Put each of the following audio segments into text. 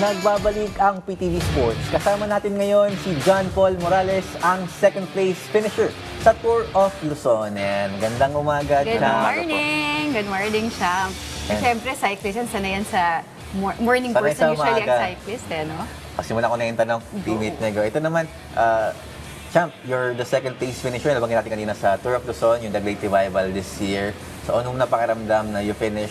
Nagbabalik ang PTV Sports. Kasama natin ngayon si John Paul Morales, ang second place finisher sa Tour of Luzon. And gandang umaga, Good Champ. morning! Good morning, Champ. And- Siyempre, cyclist yan. Sanay yan sa morning Sanay person sa usually ang umaga. cyclist, eh, no? Pasimula ko na yung tanong, teammate Nego. Ito naman, Champ, you're the second place finisher. Nabanggit natin kanina sa Tour of Luzon, yung The Great Revival this year. So, anong napakiramdam na you finish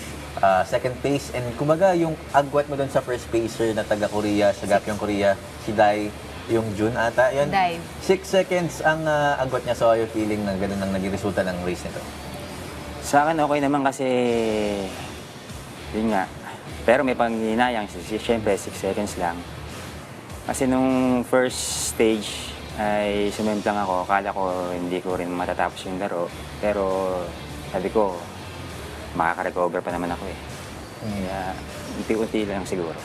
second place? And kumbaga, yung agwat mo doon sa first pacer na taga-Korea, sa Gapyong Korea, si Dai, yung June ata, yun. Dai. 6 seconds ang agwat niya. So, are you feeling na ganun ang naging resulta ng race nito? Sa akin okay naman kasi, yun nga. Pero may panghinayang, siyempre 6 seconds lang. Kasi nung first stage ay sumemplang ako, akala ko hindi ko rin matatapos yung laro. Pero sabi ko, makaka-recover pa naman ako eh. Kaya unti-unti lang siguro.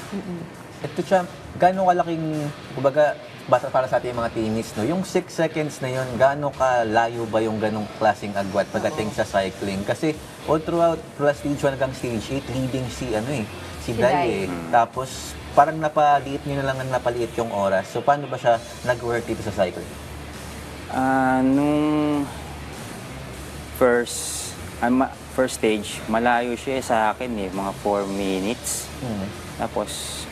Ito, Champ, gano'ng kalaking, kumbaga, basta para sa ating mga teammates, no? Yung 6 seconds na yun, gano'ng kalayo ba yung ganong klaseng agwat pagdating sa cycling? Kasi all throughout, plus stage 1 hanggang stage 8, leading si Si Dai Dai. eh. Tapos, parang napaliit nyo na lang ang napaliit yung oras. So, paano ba siya nag-work dito sa cycling? Nung first stage, malayo siya sa akin eh, mga 4 minutes. Tapos,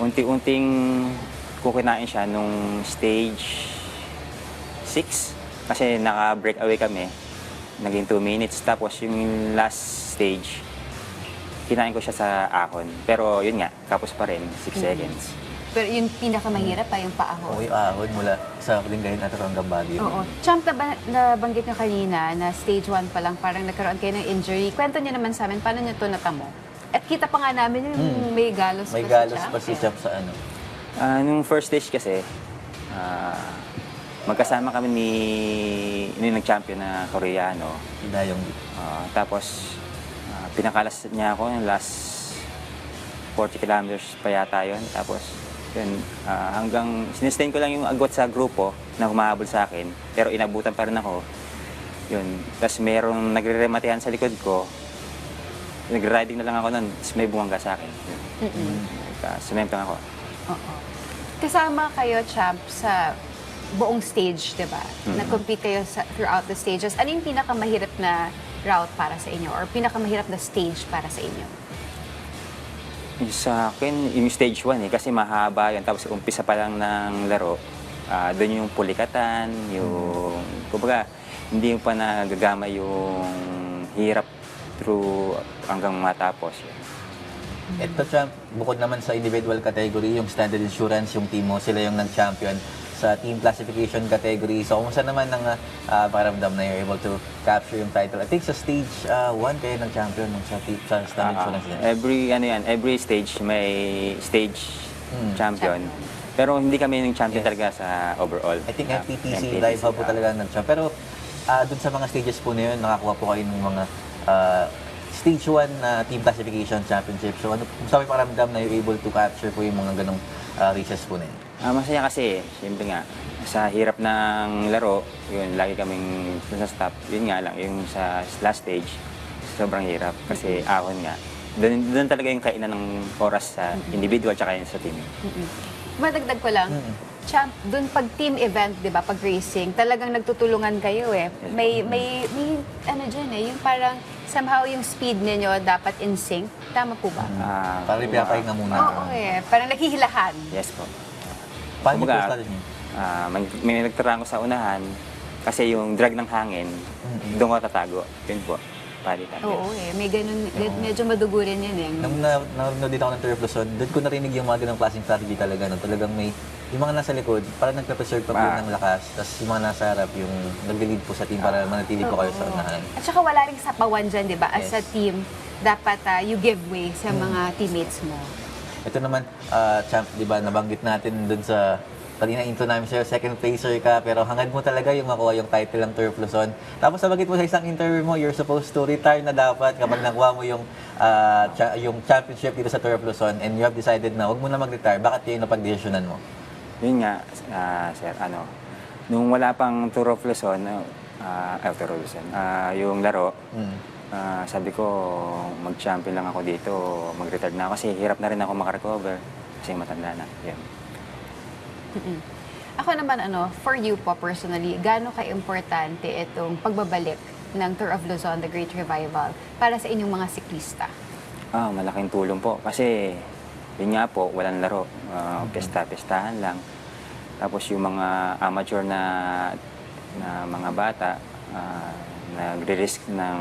unti-unting kukinain siya nung stage 6. Kasi naka-breakaway kami. Naging 2 minutes. Tapos yung last stage, kinain ko siya sa ahon. Pero yun nga, tapos pa rin, 6 seconds. Pero yung pinakamahirap pa yung paahon. Okay, ahon mula sa Lingayen at hanggang Baguio. Oo. Champ, nabanggit nyo kanina na stage 1 pa lang, parang nagkaroon kayo ng injury. Kwento nyo naman sa amin, paano nyo ito natamo? At kita pa nga namin yung may galos May pa galos si Champ. pa si Champ sa ano. Nung first stage kasi, magkasama kami ni nag-champion na Koreano. Hinayong Tapos, pinakalas niya ako yung last 40 kilometers pa yata yun. Tapos, yun, hanggang sinistain ko lang yung agwat sa grupo na humahabol sa akin. Pero inabutan pa rin ako. Yun. Tapos merong nagre-rematehan sa likod ko. Nag-riding na lang ako nun. Tapos may bumangga sa akin. Sumemplang ako. Oo. Kasama kayo, Champ, sa buong stage, di ba? Nag-compete kayo throughout the stages. Ano yung pinakamahirap na route para sa inyo or pinakamahirap na stage para sa inyo? Yung sa akin, yung stage 1 eh, kasi mahaba yun. Tapos umpisa pa lang ng laro, doon yung pulikatan, yung, kumbaga, hindi mo pa nagagama yung hirap through hanggang matapos. Ito, Champ, bukod naman sa individual category, yung standard insurance, yung team mo, sila yung nag-champion sa team classification category. So, kumusta naman ang pakiramdam na you're able to capture yung title? I think sa stage 1 kayo nag-champion sa standard insurance din. Every stage may stage champion. Pero hindi kami yung champion talaga sa overall. I think FPTC Live Hub po talaga nag-champion. Pero dun sa mga stages po na yun, nakakuha po kayo ng mga stage 1 na team classification championship. So, ano sa may pakiramdam na you're able to capture po yung mga ganong races po na yun? Masaya kasi, siyempre nga, sa hirap ng laro, yun, lagi kaming sa stop. Yun nga lang, yung sa last stage, sobrang hirap kasi ahon nga. Doon talaga yung kainan ng oras sa individual tsaka yun sa team. Madagdag ko lang, Champ, dun pag team event, di ba, pag racing, talagang nagtutulungan kayo eh. May ano dyan eh, yung parang somehow yung speed ninyo dapat in sync. Tama po ba? Parang pinapahinga muna. Oo eh, parang naghihilahan. Yes po. Paano yung Kumbaga, post natin yun? may nagtarang ko sa unahan kasi yung drag ng hangin, doon ko tatago. Yun po, palitan. Oo eh, may ganun, medyo madugo rin yun eh. Nung nanonood din ako ng Tour of Luzon, doon ko narinig yung mga ganong klaseng strategy talaga. No? Talagang may, yung mga nasa likod, parang nagpe-preserve pa po ng lakas. Tapos yung mga nasa harap, yung nag-lead po sa team para manatili po kayo sa unahan. At saka wala rin sapawan dyan, di ba? As a Yes. team, dapat you give way sa mga teammates mo. Ito naman, Champ, di ba, nabanggit natin doon sa kanina intro namin sa'yo, second placer ka, pero hangad mo talaga yung makuha yung title ng Tour of Luzon. Tapos nabanggit mo sa isang interview mo, you're supposed to retire na dapat kapag nakuha mo yung championship dito sa Tour of Luzon and you have decided na huwag mo na mag-retire. Bakit yun napag-desisyonan mo? Yun nga, sir, nung wala pang Tour of Luzon, Tour of Luzon, yung laro, sabi ko, mag-champion lang ako dito, mag-retire na ako kasi hirap na rin ako makarecover kasi matanda na. Yan. Ako naman, for you po personally, gaano ka-importante itong pagbabalik ng Tour of Luzon, The Great Revival, para sa inyong mga siklista? Malaking tulong po kasi yun nga po, walang laro. Pesta-pestahan lang. Tapos yung mga amateur na mga bata, nagre-risk ng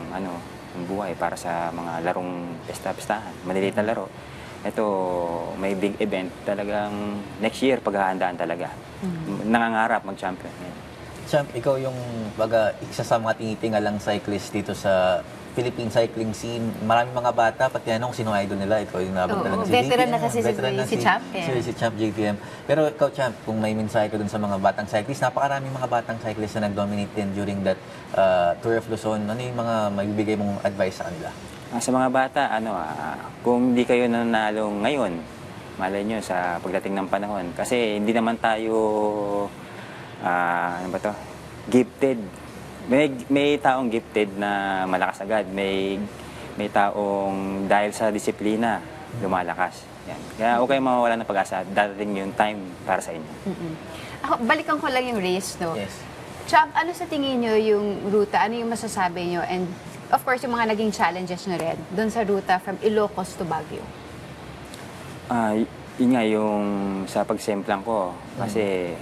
ng buhay para sa mga larong pesta-pestahan, maliliit na laro. Ito, may big event talagang next year paghahandaan talaga. Nangangarap mag-champion. Champ, ikaw yung isa sa mga tinitingalang cyclist dito sa Philippine cycling scene. Maraming mga bata, pati anong sino idol nila, ikaw yung nabang talaga si veteran JPM. na kasi si Champ. Si Champ JPM. Pero ikaw, Champ, kung may mensahe ko dun sa mga batang cyclist, napakaraming mga batang cyclist na nag-dominate din during that Tour of Luzon. Ano yung mga maibibigay mong advice sa kanila? Sa mga bata, kung hindi kayo nanalo ngayon, malay nyo sa pagdating ng panahon. Kasi hindi naman tayo, gifted. May taong gifted na malakas agad. May taong dahil sa disiplina, lumalakas. Yan. Kaya huwag kayong mawawala ng pag-asa. Dadating yung time para sa inyo. Ako, balikan ko lang yung race, no? Yes. Champ, ano sa tingin nyo yung ruta? Ano yung masasabi nyo? And of course, yung mga naging challenges nyo rin doon sa ruta from Ilocos to Baguio. Yun nga yung sa pagsemplang ko. Kasi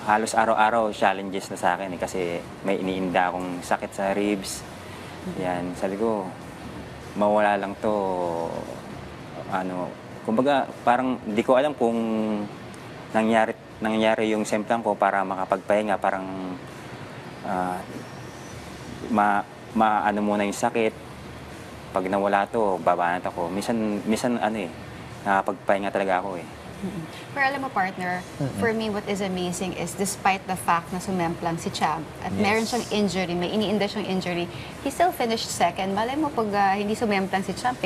halos araw-araw challenges na sa akin kasi may iniinda akong sakit sa ribs. Yan, sabi ko, mawala lang to. Kumbaga, parang di ko alam kung nangyari yung semplang ko para makapagpahinga, parang maano muna yung sakit. Pag nawala to, babanat ako. Minsan nakapagpahinga talaga ako eh. Pero alam mo, partner, for me, what is amazing is despite the fact na sumemplang si Champ at meron siyang injury, may iniinda siyang injury, he still finished second. Malay mo pag hindi sumemplang si Champ,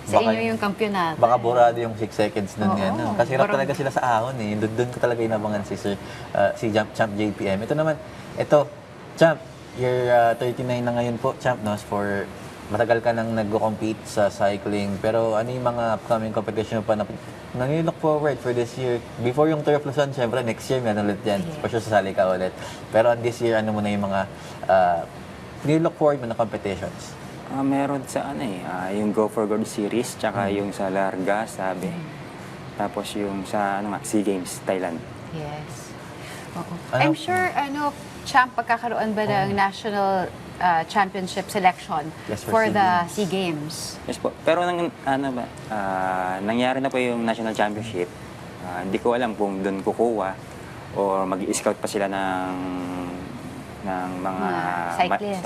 sa inyo yung kampyonato. Baka burado yung 6 seconds nun yan. No? Kasi hirap Parang- talaga sila sa ahon eh. Doon ko talaga inabangan si Champ JPM. Ito naman, Champ, you're 39 na ngayon po, Champ, no? Matagal ka nang nag-compete sa cycling, pero ano yung mga upcoming competition pa na look forward for this year? Before yung Tour of Luzon, syempre next year meron ulit yan. For sure sasali ka ulit. Pero this year, ano muna yung mga look forward mo na competitions? Meron sa yung Go for Gold series, tsaka yung sa Larga, sabi. Tapos yung sa SEA Games, Thailand. Yes. Oo. Ano- I'm sure, Champ, pagkakaroon ba ng national championship selection Yes, for for SEA the Games. SEA Games? Yes po. Pero nangyari na po yung national championship. Hindi ko alam kung doon kukuha or mag-scout pa sila ng mga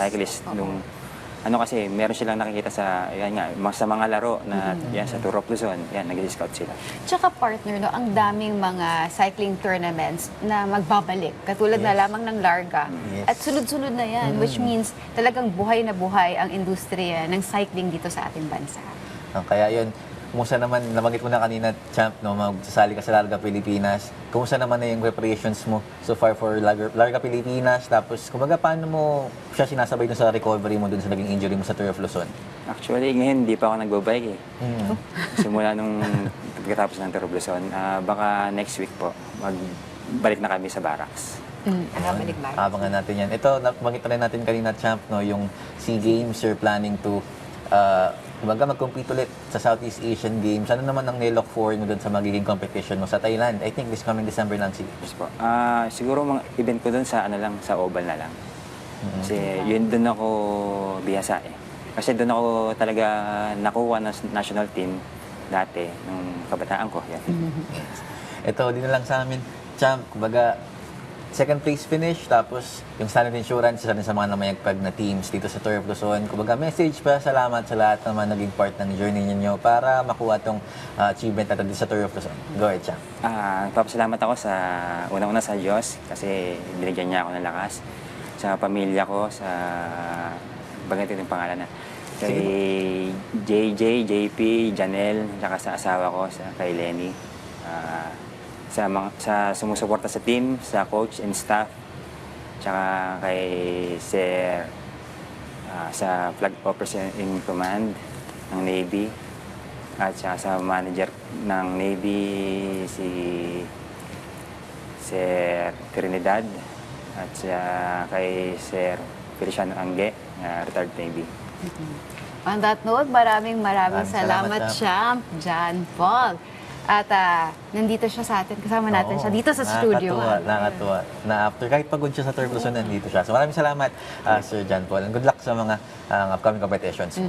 cyclist. Oo. Kasi meron silang nakikita sa mga laro na yan sa Tour of Luzon, yan nag-scout sila. Tsaka partner, ang daming mga cycling tournaments na magbabalik. Katulad na lamang ng Larga. Yes. At sunod-sunod na yan, which means talagang buhay na buhay ang industriya ng cycling dito sa ating bansa. Kaya yun, kumusta naman, nabanggit mo na kanina, Champ, no, magsasali ka sa Larga Pilipinas. Kumusta naman na yung preparations mo so far for Larga Pilipinas? Tapos, kumbaga, paano mo siya sinasabay dun sa recovery mo dun sa naging injury mo sa Tour of Luzon? Actually, ngayon hindi pa ako nagbabike eh. Simula nung pagkatapos ng Tour of Luzon, baka next week po, magbalik na kami sa barracks. Nakabalik ba? Abangan natin yan. Ito, nabanggit na rin natin kanina, Champ, no, yung SEA Games, you're planning to mag-compete ulit sa Southeast Asian Games. Ano naman ang nilook forward mo dun sa magiging competition mo sa Thailand? I think this coming December lang si Yes po. Siguro mga event ko doon sa sa Oval na lang. Kasi yun doon ako bihasa eh. Kasi doon ako talaga nakuha ng national team dati nung kabataan ko. Yan. Ito, din na lang sa amin, Champ, kumbaga, second place finish, tapos yung Standard Insurance, isa rin sa mga namayagpag na teams dito sa Tour of Luzon. Kumbaga, message pa, salamat sa lahat naman naging part ng journey ninyo para makuha tong achievement natin dito sa Tour of Luzon. Go ahead, Champ. Papasalamat ako sa unang-una sa Diyos kasi binigyan niya ako ng lakas. Sa pamilya ko, sa banggitin yung pangalan na. Kay JJ, JP, Janelle, saka sa asawa ko, kay Lenny. Sa sumusuporta sa team, sa coach and staff, tsaka kay Sir sa Flag Officer in Command ng Navy at saka sa manager ng Navy si Sir Trinidad at saka kay Sir Feliciano Angge, retired Navy. On that note, maraming Maraming salamat, salamat, Champ John Paul. At nandito siya sa atin, kasama natin siya dito sa studio. Nakakatuwa. Na after, kahit pagod siya sa third Luzon, nandito siya. So maraming salamat, Sir John Paul. And good luck sa mga upcoming competitions.